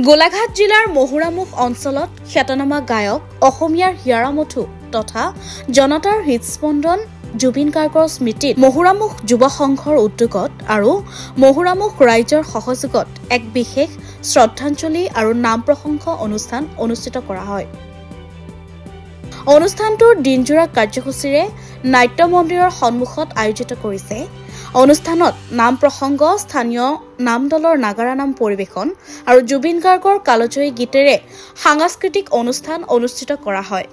গোলাঘাট জিলাৰ মহুৰামুখ অঞ্চলত খ্যাতনামা গায়ক অসমীয়াৰ হিয়াৰামথু তথা জনতাৰ হৃদস্পন্দন জুবিন গাৰ্গৰ স্মৃতিত মহুৰামুখ যুৱ সংঘৰ উদ্যোগত আৰু মহুৰামুখ ৰাইজৰ সহযোগত এক বিশেষ শ্ৰদ্ধাঞ্জলি আৰু নাম প্ৰসংগ অনুষ্ঠান অনুষ্ঠিত কৰা হয়। অনুষ্ঠানটোৰ দিনজোৰা কাৰ্যসূচীৰে নাট্য মন্দিৰৰ সন্মুখত আয়োজিত কৰিছে। অনুষ্ঠানত নাম প্ৰসংগ, স্থানীয় নাম দলৰ নাগাৰা নাম পৰিৱেশন আৰু জুবিন গাৰ্গৰ কালজয়ী গীতেৰে সাংস্কৃতিক অনুষ্ঠান অনুষ্ঠিত কৰা হয়।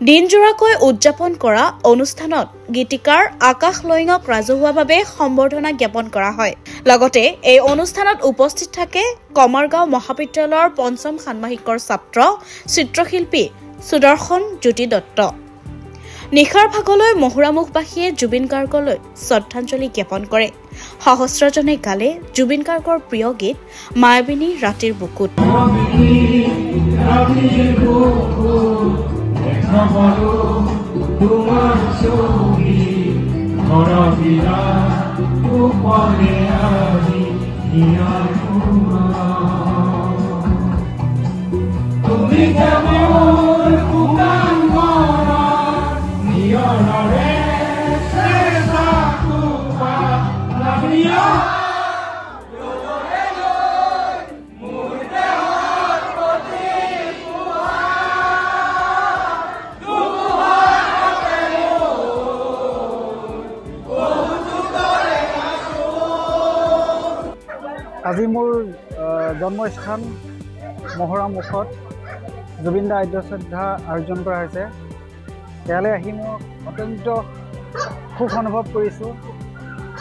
দিনজোৰাকৈ উদযাপন কৰা অনুষ্ঠানত গীতিকাৰ আকাশ লয়ঙক ৰাজহুৱাভাৱে সম্বৰ্ধনা জ্ঞাপন কৰা হয়। লগতে এই অনুষ্ঠানত উপস্থিত থাকে কমাৰগাঁও মহাবিদ্যালয়ৰ পঞ্চম ষান্মাসিকৰ ছাত্ৰ চিত্ৰশিল্পী সুদৰ্শন জ্যোতি দত্ত। নিশাৰ ভাগলৈ মহুৰামুখবাসীয়ে জুবিন গাৰ্গলৈ শ্ৰদ্ধাঞ্জলি জ্ঞাপন কৰে। সহস্ৰজনে গালে জুবিন গাৰ্গৰ প্ৰিয় গীত মায়াবিনী ৰাতিৰ বুকুত। আজি মোৰ জন্মস্থান মহুৰামুখত জুবিন দা আদ্য শ্ৰদ্ধা আয়োজন কৰা হৈছে। ইয়ালৈ আহি মই অত্যন্ত সুখ অনুভৱ কৰিছোঁ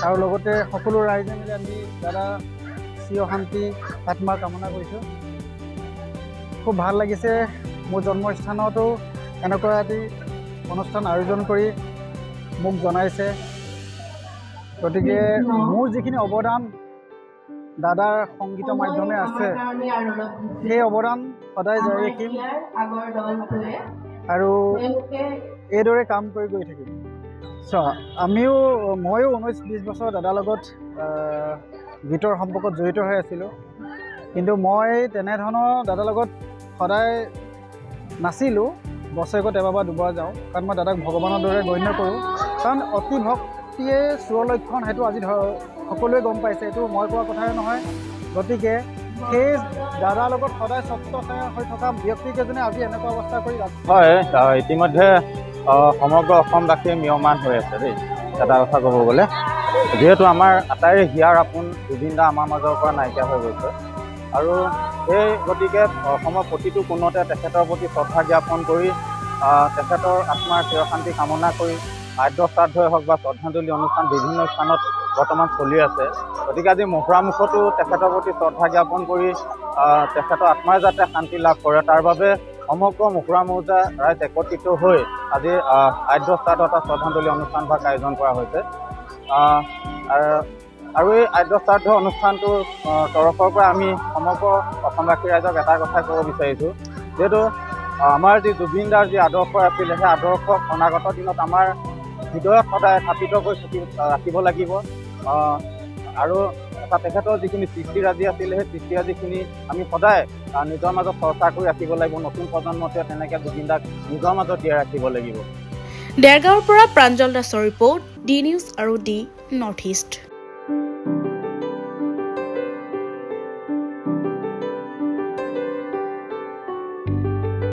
আৰু লগতে সকলো ৰাইজে মিলি আমি দাদা চিৰ শান্তি আত্মা কামনা কৰিছোঁ। খুব ভাল লাগিছে মোৰ জন্মস্থানতো এনেকুৱা এটি অনুষ্ঠান আয়োজন কৰি মোক জনাইছে। গতিকে মোৰ যিখিনি অৱদান দাদাৰ সংগীতৰ মাধ্যমে আছে সেই অৱদান সদায় জাৰি ৰাখিম আৰু এইদৰে কাম কৰি গৈ থাকিম। ময়ো 19-20 বছৰ দাদাৰ লগত গীতৰ সম্পৰ্কত জড়িত হৈ আছিলোঁ, কিন্তু মই তেনেধৰণৰ দাদাৰ লগত সদায় নাছিলোঁ। বছৰেকত এবাৰ বা দুবাৰ যাওঁ, কাৰণ মই দাদাক ভগৱানৰ দৰে গণ্য কৰোঁ। কাৰণ অতি ভক্তিয়ে সুৰলক্ষণ, সেইটো আজি সকলোৱে গম পাইছে, এইটো মই কোৱা কথাই নহয়। গতিকে সেই দাদাৰ লগত সদায় স্বচ্ছতাৰে হৈ থকা ব্যক্তিকেইজনে আজি এনেকুৱা অৱস্থা কৰি হয়। ইতিমধ্যে সমগ্ৰ অসমবাসী ম্ৰিয়মান হৈ আছে দেই এটা কথা ক'ব গ'লে, যিহেতু আমাৰ আটাইৰে হিয়াৰ আপোন জুবিন দা আমাৰ মাজৰ পৰা নাইকিয়া হৈ গৈছে আৰু সেই গতিকে অসমৰ প্ৰতিটো কোণতে তেখেতৰ প্ৰতি শ্ৰদ্ধা জ্ঞাপন কৰি তেখেতৰ আত্মাৰ চিৰশান্তি কামনা কৰি আদ্য শ্ৰাদ্ধই হওক বা শ্ৰদ্ধাঞ্জলি অনুষ্ঠান বিভিন্ন স্থানত বৰ্তমান চলি আছে। গতিকে আজি মহুৰামুখতো তেখেতৰ প্ৰতি শ্ৰদ্ধা জ্ঞাপন কৰি তেখেতৰ আত্মাই যাতে শান্তি লাভ কৰে তাৰ বাবে সমগ্ৰ মহুৰামুখীয়া ৰাইজ একত্ৰিত হৈ আজি আদ্য শ্ৰাদ্ধ এটা শ্ৰদ্ধাঞ্জলি অনুষ্ঠান ভাগ আয়োজন কৰা হৈছে। আৰু এই আদ্য শ্ৰাদ্ধ অনুষ্ঠানটোৰ তৰফৰ পৰা আমি সমগ্ৰ অসমবাসী ৰাইজক এটা কথাই ক'ব বিচাৰিছোঁ, যিহেতু আমাৰ যি জুবিন দাৰ যি আদৰ্শ আছিলে সেই আদৰ্শক অনাগত দিনত আমাৰ হৃদয়ত সদায় স্থাপিত কৰি ৰাখিব লাগিব আৰু তেখেতৰ যিখিনি সৃষ্টিৰাজি আছিলে সেই সৃষ্টিৰাজিখিনি আমি সদায় নিজৰ মাজত চৰ্চা কৰি ৰাখিব লাগিব। নতুন প্ৰজন্মটোৱে তেনেকৈ জুবিন দাক নিজৰ মাজত জীয়াই ৰাখিব লাগিব। দেৰগাঁৱৰ পৰা প্ৰাঞ্জল দাসৰ ৰিপৰ্ট, ডি নিউজ আৰু ডি নৰ্থ ইষ্ট।